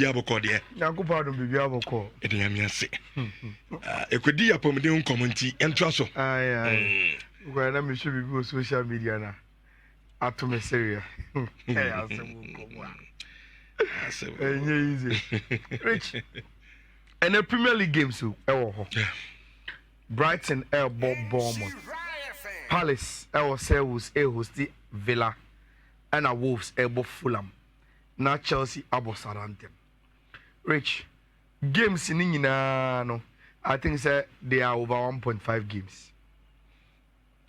Yaboko there. Yakupa don't be Yaboko. It is say. It could be a pomodon community and trust. Aye. Well, let me show you go social media now. At me serious. Easy. Rich. And the Premier League games too. Brighton Bournemouth. Palace Selwys hosti Villa and a Wolves Fulham. Now Chelsea Southampton. Rich. Games in no. I think say they are over 1.5 games.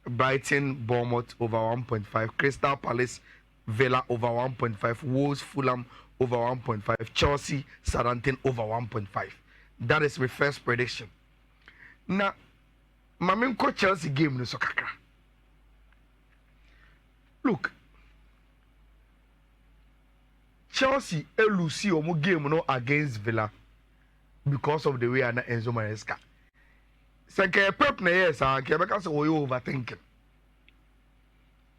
Brighton Bournemouth over 1.5. Crystal Palace Villa over 1.5. Wolves Fulham over 1.5. Chelsea Southampton over 1.5. That is my first prediction. Now, my main coach Chelsea game no so kakra. Look, Chelsea lose omo game no against Villa because of the way Ana Enzo Maresca. Say Pep na yes, ke beka say we overthinking.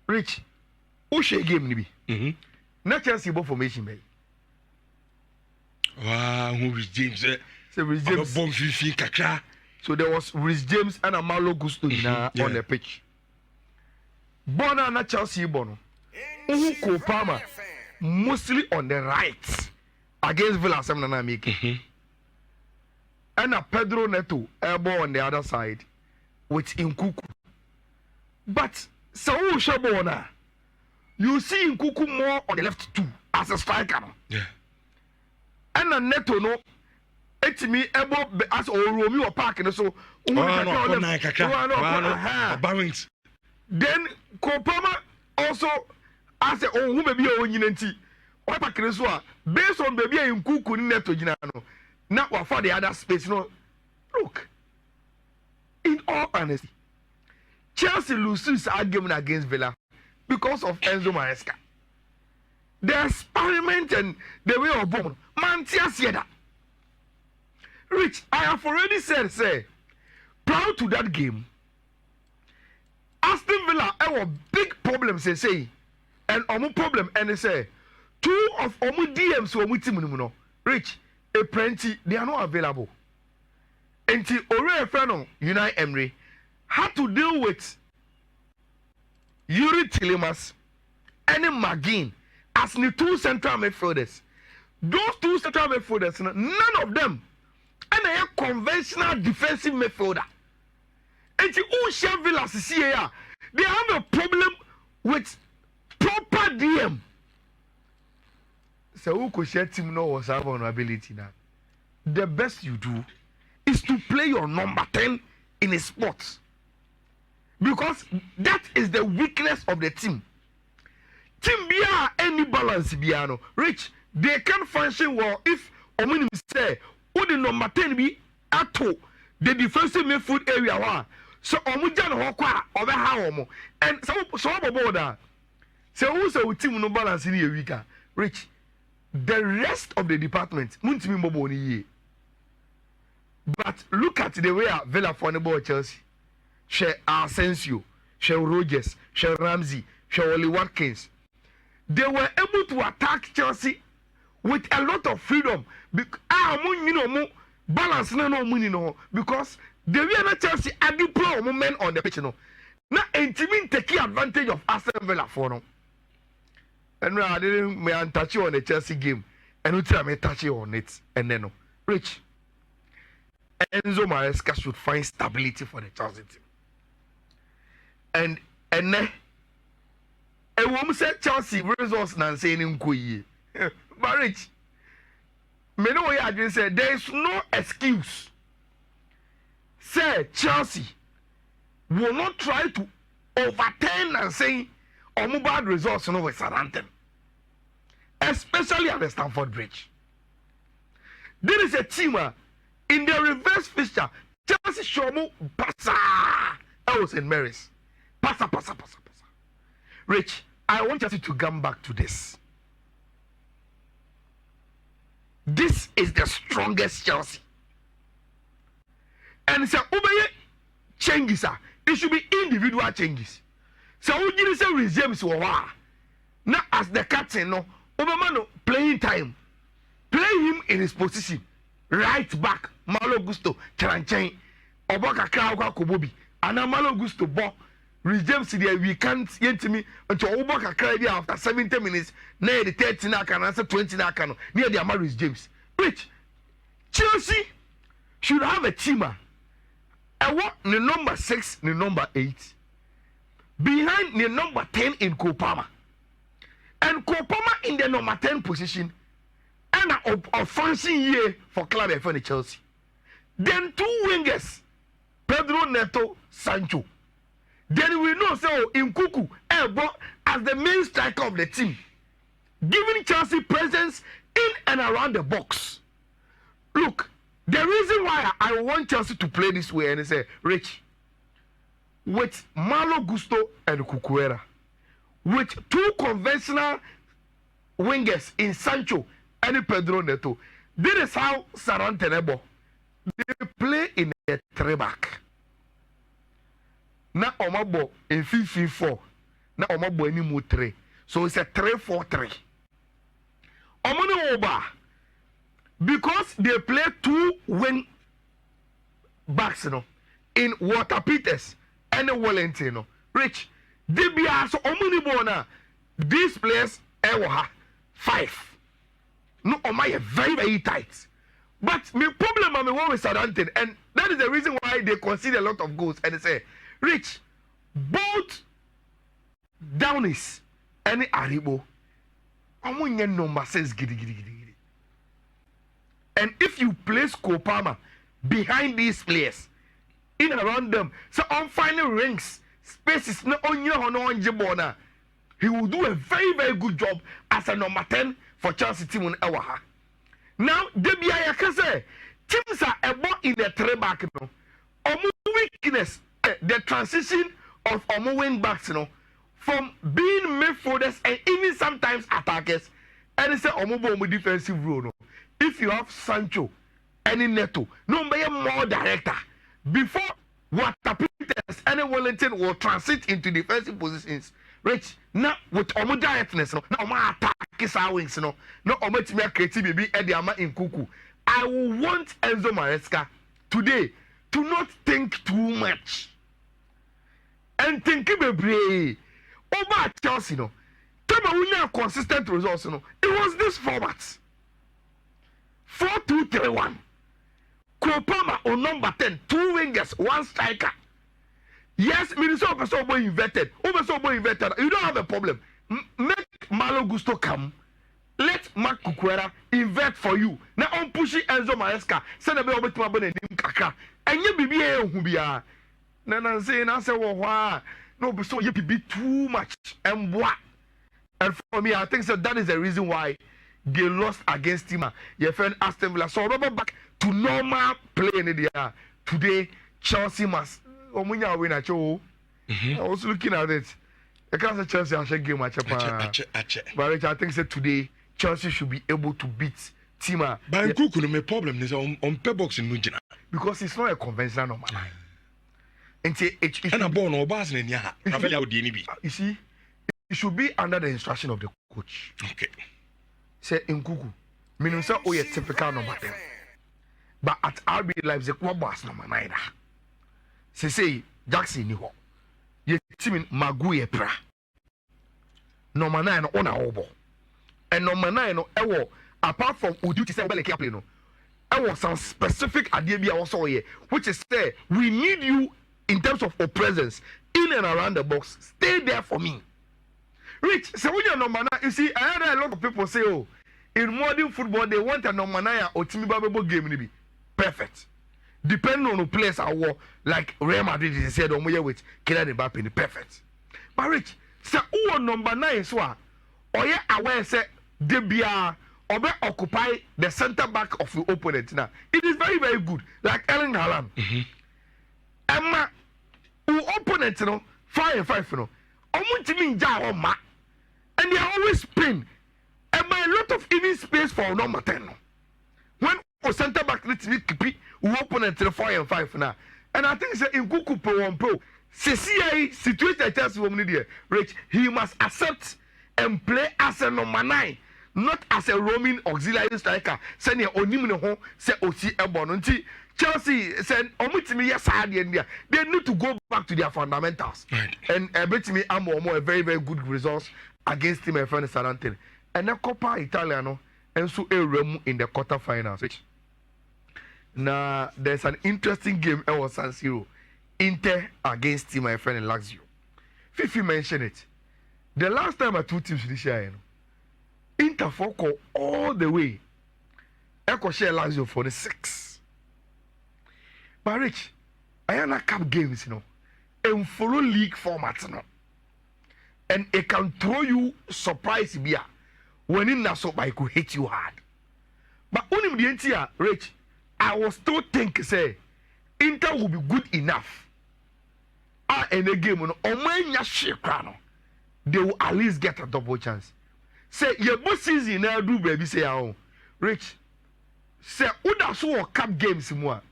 Rich, who share game ni bi? Na Chelsea bo formation be. Wow, who is James? Say Rich James. Bomb fifi kakra. So there was Rich James and Amalo Gusto on the pitch. Bona na Chelsea bono. Who Kopama mostly on the right against Villa Sem na make. And a Pedro Neto elbow on the other side with Nkuku. But so Shabona, you see Nkuku more on the left too as a striker. Yeah. And a Neto no. Me elbow as Romeo Park and so. Then Kopama also as a who may be a Yinenti. Based on baby in Kuku Neto Ginano. Not what for the other space. No, look. In all honesty, Chelsea loses argument against Villa because of Enzo Maresca. The experiment and the way of bomb. Mantia said that. Rich, I have already said, say, prior to that game, Aston Villa have a big problem, say, and omu problem, and they say, two of omu DMs were with him, Rich, a plenty, they are not available. Until Ore Freno, Unai Emery, had to deal with Yuri Tillemas and McGinn as the two central midfielders. Those two central midfielders, none of them, and a conventional defensive midfielder. And the Villa here, they have a problem with proper DM. So who could share team no was have vulnerability now? The best you do is to play your number 10 in a sport. Because that is the weakness of the team. Team Bia any balance Biano. Rich, they can function well if Ominim say who the number 10 be at the defensive midfield area wa. So Omujan Hokwa over how and so about that. So who say team no balance in a weaker? Rich, the rest of the department Muntimi Moboni. But look at the way Villa for the ball Chelsea. Share Asensio, share Rogers, share Ramsey, share Oli Watkins. They were able to attack Chelsea with a lot of freedom. Balance no money no because the way na Chelsea are deploy men on the pitch no. Now Intimin take advantage of Aston Villa for no. And I didn't touch you on the Chelsea game, and we try me touch you on it, and then no. Rich. Enzo Maresca should find stability for the Chelsea team. And then a woman said Chelsea results and saying in Kuyi. But Rich, me know what I just said. There is no excuse. Say Chelsea will not try to overturn and say bad results with Southampton, especially at the Stamford Bridge. There is a team in the reverse fixture. Chelsea Shomu Passa. I was in Mary's. Passa. Rich, I want Chelsea to come back to this. This is the strongest Chelsea. And so, obey changes. It should be individual changes. So, we didn't say resumes. Now, as the captain, no, Obama no playing time. play him in his position. Right back, Malo Gusto, Charanchain, Oboka Kauka Kobobi, and Malo Gusto Bo. Rich James there, we can't get to me until Oboka Kaya after 70 minutes, near the 30 Nakan, answer 20 Nakan, near the Amaris James. Rich, Chelsea should have a teamer. I want the number 6, the number 8, behind the number 10 in Kopama. And Kopama in the number 10 position. And a fancy year for club for the Chelsea. Then 2 wingers, Pedro Neto, Sancho. Then we know so in Kuku, Elbo as the main striker of the team, giving Chelsea presence in and around the box. Look, the reason why I want Chelsea to play this way and say, Rich, with Malo Gusto and Cucuera, with 2 conventional wingers in Sancho and Pedro Neto, this is how Southampton they play in a 3-back. Now Omabo in 5-4. Now Omabo any more 3. So it's a 3-4-3. Omano Oba, because they play 2 wing backs, in Walter Peters and Wellington. Rich, they be also Omani Bona. These players, 5. No, Omaya very, very tight. But my problem I'm one with Southampton, and that is the reason why they concede a lot of goals. And they say, Rich, both Downies and Aribo, I'm number 6 giddy. And if you place Kopama behind these players, in around them, so on final rings, spaces no on your on he will do a very, very good job as a number 10 for Chelsea team on Ewaha. Now, Debia Yakase, teams are about in the 3-back. Omu weakness, the transition of Omu wing backs, from being midfielders and even sometimes attackers, and it's a Omu defensive role. If you have Sancho and Neto, no more director. Before Walter Peters and Wellington will transit into defensive positions. Rich, now with Omu directness, now Omu attack is our wings, no Omu to me creative baby Ediama in Kuku. I will want Enzo Maresca today to not think too much and think baby over Chelsea. Tell me we have consistent results. It was this format 4-2-3-1. Kopama on number 10, 2 wingers, 1 striker. Yes, Minnesota person boy inverted. You don't have a problem. Make Malo Gusto come. Let Mark Cucuera invert for you. Now on pushing Enzo Maresca. Send a bit over to my bonnet. And you be here who be a. Nana saying answer why. No, so you be too much. And what? And for me, I think so that is the reason why they lost against him. Your friend Aston Villa. So remember back to normal play in the today. Chelsea must. Omunya win at you. I was looking at it. I can't say Chelsea I should game match. But I think that today Chelsea should be able to beat Tima. But Kuku no problem is on pay box in Nujina. Because it's not a conventional normal. And a born or bars in ya. You see, it should be under the instruction of the coach. Okay. Say in Kuku, meaning so we a typical number 10. But at RB Leipzig, what was number 9? Say Jackson ni ho ye team Maguire pra number 9 on a obo and number 9 no ewo apart from Uduti say Beleke play no ewo some specific idea bi also here which is say we need you in terms of our presence in and around the box. Stay there for me. Rich, so when you're number 9, you see I heard a lot of people say, oh, in modern football they want a number 9 or team babebo game ni be perfect. Depending on the players I war, like Real Madrid is said on with Kylian Mbappe, perfect. But Rich, so who number 9 so or yeah aware say they be or be occupy the center back of the opponent now. It is very, very good. Like Erling Haaland. Emma who opponent 5-5 and they always spin. And by a lot of even space for number 10. When center back needs to be opponent to the 4-5 now. And I think in Kuku Pro 1 Pro, CCI situation Chelsea woman there, Rich, he must accept and play as a number 9 not as a roaming auxiliary striker. Send your onim ho say osi ebonunti. Chelsea said, "Omutimi yes they need to go back to their fundamentals." Right. And Betway a very very good results against my friend Southampton. And the Coppa Italiano and so a room in the quarterfinals. Now there's an interesting game at San Siro. Inter against my friend Lazio. Fifi mentioned it. The last time I two teams this year, Inter focus all the way. Echo share Lazio for the 6. But Rich, Ayala Cup games, and follow league format, and it can throw you surprise beer when in Nassau I could hit you hard. But only the entire Rich, I was still thinking say Inter will be good enough. In a game they will at least get a double chance. Say your boss season now do baby say Rich. Say Uda so cup games more.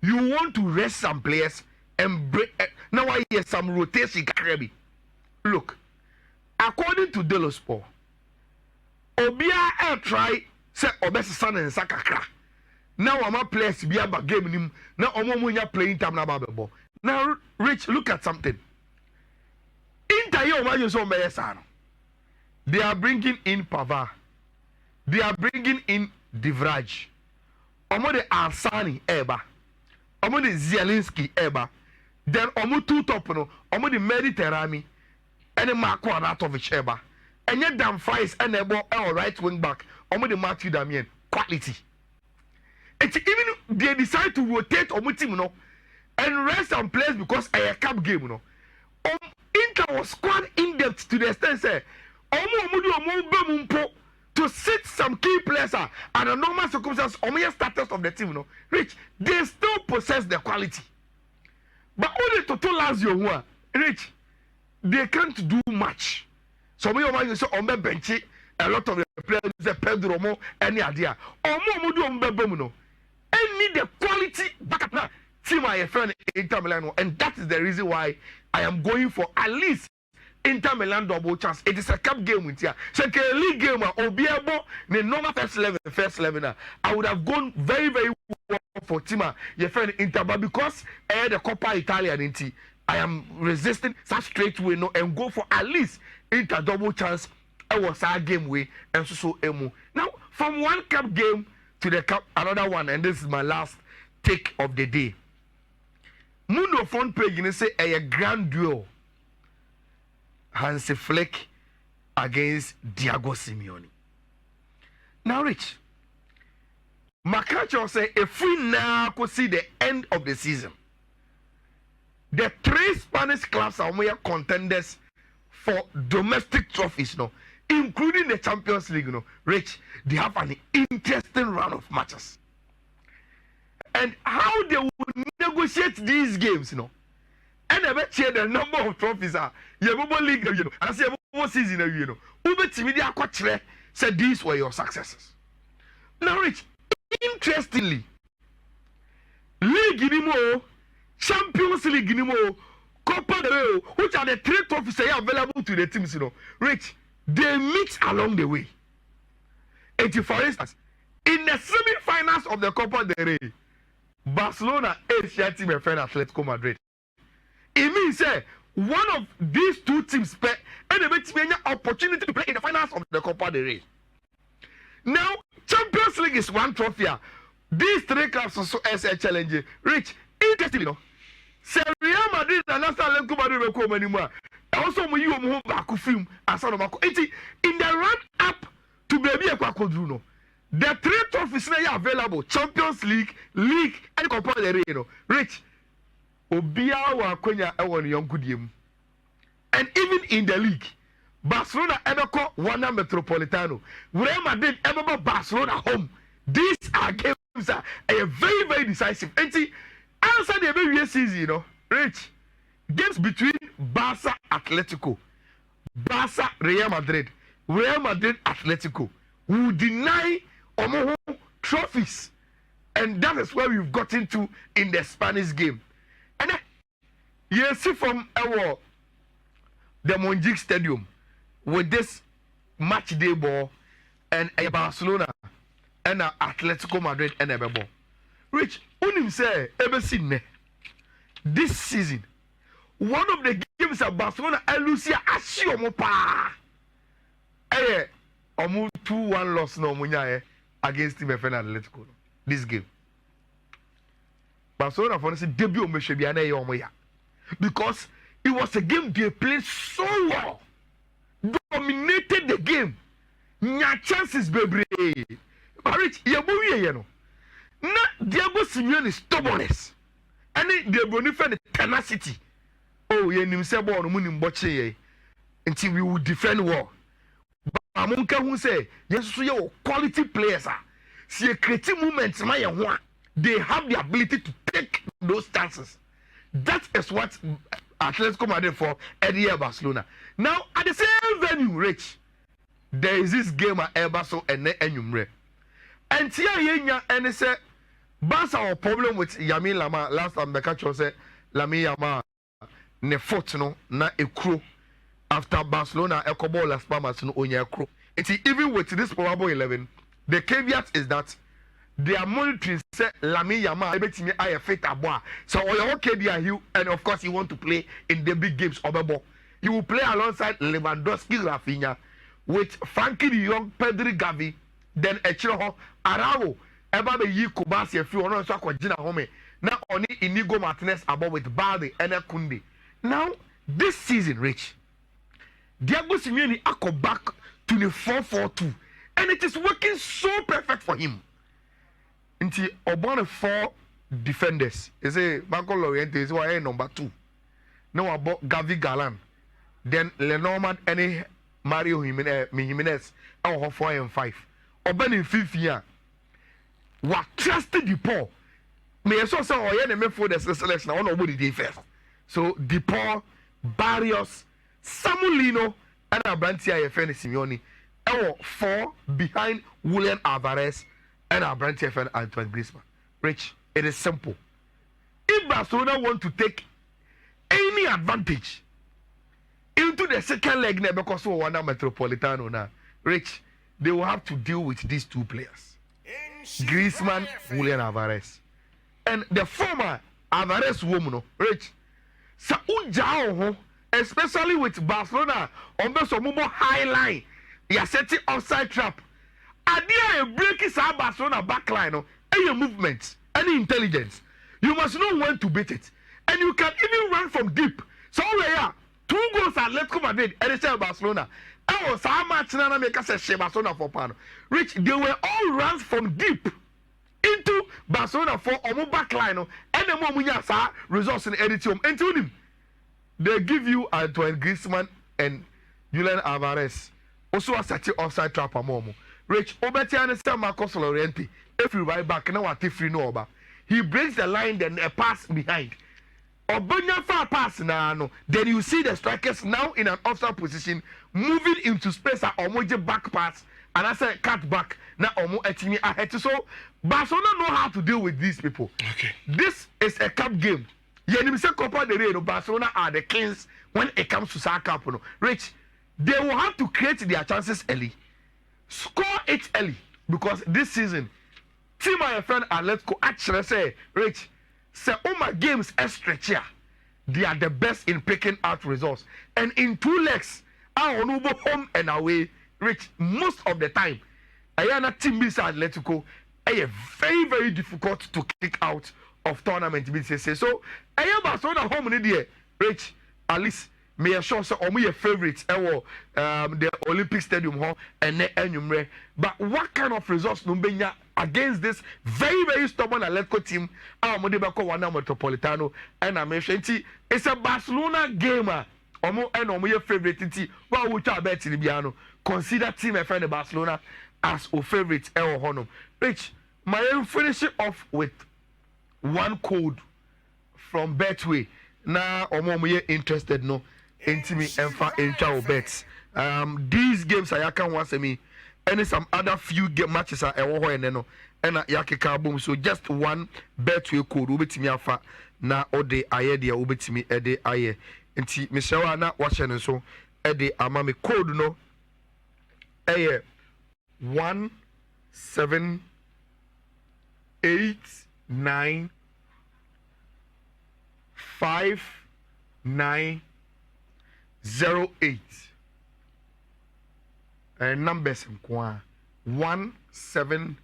You want to rest some players and break. Now I hear some rotation. Look, according to Delosport, Obia try say Obesa San and Sakakra. Now I'm a players be a game him. Now I'm playing time now. Now, Rich, look at something. They are bringing in Pavard. They are bringing in Divraj. Omo de Alsani Eba. Omo de Zielinski Eba. Then Omo two top no. Omo de Mediterranean. And Marco Anatovic Eba. And yet damn Fries and Ebo right wing back. Omo de Matthew Damien. Quality. It's even they decide to rotate Omo team and rest some players because a cup game Inter was squad in depth to the extent say to sit some key players and a normal circumstance status of the team Rich, they still possess the quality, but only to Lazio Rich, they can't do much. So me you say on the bench a lot of the players say Pedro Mo any idea no and need the quality backup now. See my friend Inter Milan, and that is the reason why I am going for at least Inter Milan double chance. It is a cup game with you. So a league game or be able the normal first 11. I would have gone very very well for Tima, your friend Inter, but because the Coppa Italia I am resisting such straight way and go for at least Inter double chance. I was our game way and so emu. Now from one cup game to the cup another one, and this is my last take of the day. Mundo front page say a grand duel. Hansi Flick against Diego Simeone. Now, Rich, Makacho say if we now could see the end of the season, the 3 Spanish clubs are more contenders for domestic trophies, including the Champions League. Rich, they have an interesting round of matches. And how they will negotiate these games, and I bet you the number of trophies are league, and I say season, said these were your successes. Now, Rich, interestingly, League anymore, Champions League anymore, Copa del Rey, which are the 3 trophies available to the teams, Rich, they meet along the way. And for instance, in the semi-finals of the Copa del Rey, Barcelona is their team and friend Atletico Madrid. It means one of these 2 teams and they make an opportunity to play in the finals of the Copa del Rey. Now, Champions League is 1 trophy. These 3 clubs also as a challenge. Rich, interestingly, Real Madrid and Atletico Madrid will come anymore. Also, when you move back to film as in the run up to baby a quadruno. The 3 trophies are available: Champions League, and Copa del Rey. Rich, Obia wa Konya Ewan Young Kudim. And even in the league, Barcelona ever call Wanda Metropolitano. Real Madrid ever Barcelona home. These are games that are very, very decisive. And see, outside the very season, Rich, games between Barca Atletico, Barca Real Madrid, Real Madrid Atletico will deny Omoho trophies, and that is where we've got into in the Spanish game. And you see from the Montjuic Stadium with this match day ball, and Barcelona and Atletico Madrid and Ebebo. Rich, unim say ever this season. One of the games at Barcelona and Lucia Asio pa. Omu 2-1 loss no munya against Team FN Atletico. This game. Barcelona for the debut of Meshebiana because it was a game they played so well, dominated the game. Nya chances baby. But Rich, you know. Na Diego Simeone stubbornness. And they bonify the tenacity. Oh, ye nim se ball no munim boche ye. Until we will defend well. But amunka who say, yes, so you quality players are. See a creative movement, my one. They have the ability to take those chances. That is what Atletico Madrid for Eddie Barcelona. Now, at the same venue, Rich, there is this game at Elbaso and Enyumre. And here, Yenya, and say, Barca our problem with Yami Lama. Last time, Bekacho said, Lami Yama, ne foot, no, na a crew. After Barcelona, Ecobo Las Palmas, no, on your crew. It's even with this probable 11, the caveat is that they are monitoring say Lami Yama ebetimi aye fit aboa so oyo okay there you and of course you want to play in the big games obebo you will play alongside Lewandowski Rafinha with Frankie de Jong Pedri Gavi then Echiro Arao eba be yi Kubasi afi ono so akogina home na oni Inigo Martinez above with Balde and Kunde. Now this season Rich Diego Simeone akọ back to the 4-4-2 and it is working so perfect for him. Nti obon 4 defenders. Is a Banco Loriente is why number 2. Now about Gavi Galan. Then Lenormand and Mario Jimenez. Our 4 and 5. Oben in 5th year. What trusted the Paul. May I so say oh yeah me for the selection. I nobody did first. So Paul, Barrios, Samulino, and Abrantia FN Simeone. Our 4 behind Julian Alvarez. And our branch FN Antoine Griezmann. Rich, it is simple. If Barcelona want to take any advantage into the second leg, because we want Metropolitano now, Rich, they will have to deal with these 2 players. Griezmann, Julian Alvarez. And the former Alvarez woman, Rich, especially with Barcelona on the Somubo high line, they are setting offside trap. Idea a break is our Barcelona backline, no, any movement, any intelligence. You must know when to beat it. And you can even run from deep. So yeah, 2 goals at Atletico Madrid, and it's Barcelona. I was how much Nana make us a Barcelona for Pano. Rich, they were all runs from deep into Barcelona for Omo backline, no, and the moment results in editing. And to him, they give you Antoine Griezmann and Julian Alvarez. Also a such offside trap a momo. Rich, Obetian is Marcos Loriente. If you right back, now what if you know about? He breaks the line, then a pass behind. Obonya far pass now, then you see the strikers now in an offside position, moving into space at Omoje back pass, and I say cut back. Now Omo etimi ahead. So Barcelona know how to deal with these people. Okay. This is a cup game. Yenimse Copa del Rey, Barcelona are the kings when it comes to Saka Cup. Rich, they will have to create their chances early. Score it early because this season, Team my friend Atletico actually say, Rich, say all my games are stretch here. They are the best in picking out results. And in 2 legs, our home and away, Rich, most of the time, Ayana team is Atletico, are very, very difficult to kick out of tournament. So, Ayana Barcelona home in the Rich, at least. Me assure so omo your favorites the Olympic Stadium hall and enyumre. But what kind of results no benya against this very, very stubborn Atletico team? Our Modebako Wana Metropolitano and Ameshanti. It's a Barcelona gamer. Omo your favorite team. Well, we talk about Tilibiano. Consider Team FN Barcelona as our favorite honor. Rich, my finishing off with 1 code from Betway. Now omo interested no. Intimi Enfa Encha bets. These games I can once me and some other few game matches are and yakeka boom. So just 1 Betway code ubetimi afa na ode aye dia ubetimi ede aye. Nti Michelle na watching so ede amame code no 1 7 8 9 5 9 0 8 and numbers nkwa 1 7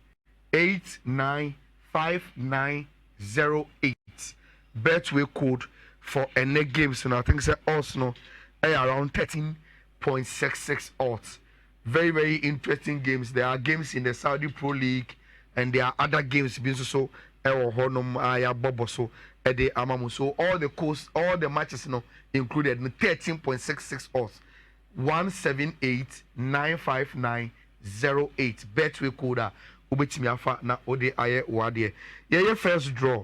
8 9 5 9 0 8 Betway code for any games, and I think say odds no around 13.66 odds. Very, very interesting games. There are games in the Saudi Pro League, and there are other games being so honum aya bobo so the amamu. So all the matches included 13.66 odds. 178-959-08 Betway code ubetimi afa na ode aye wade. Ye first draw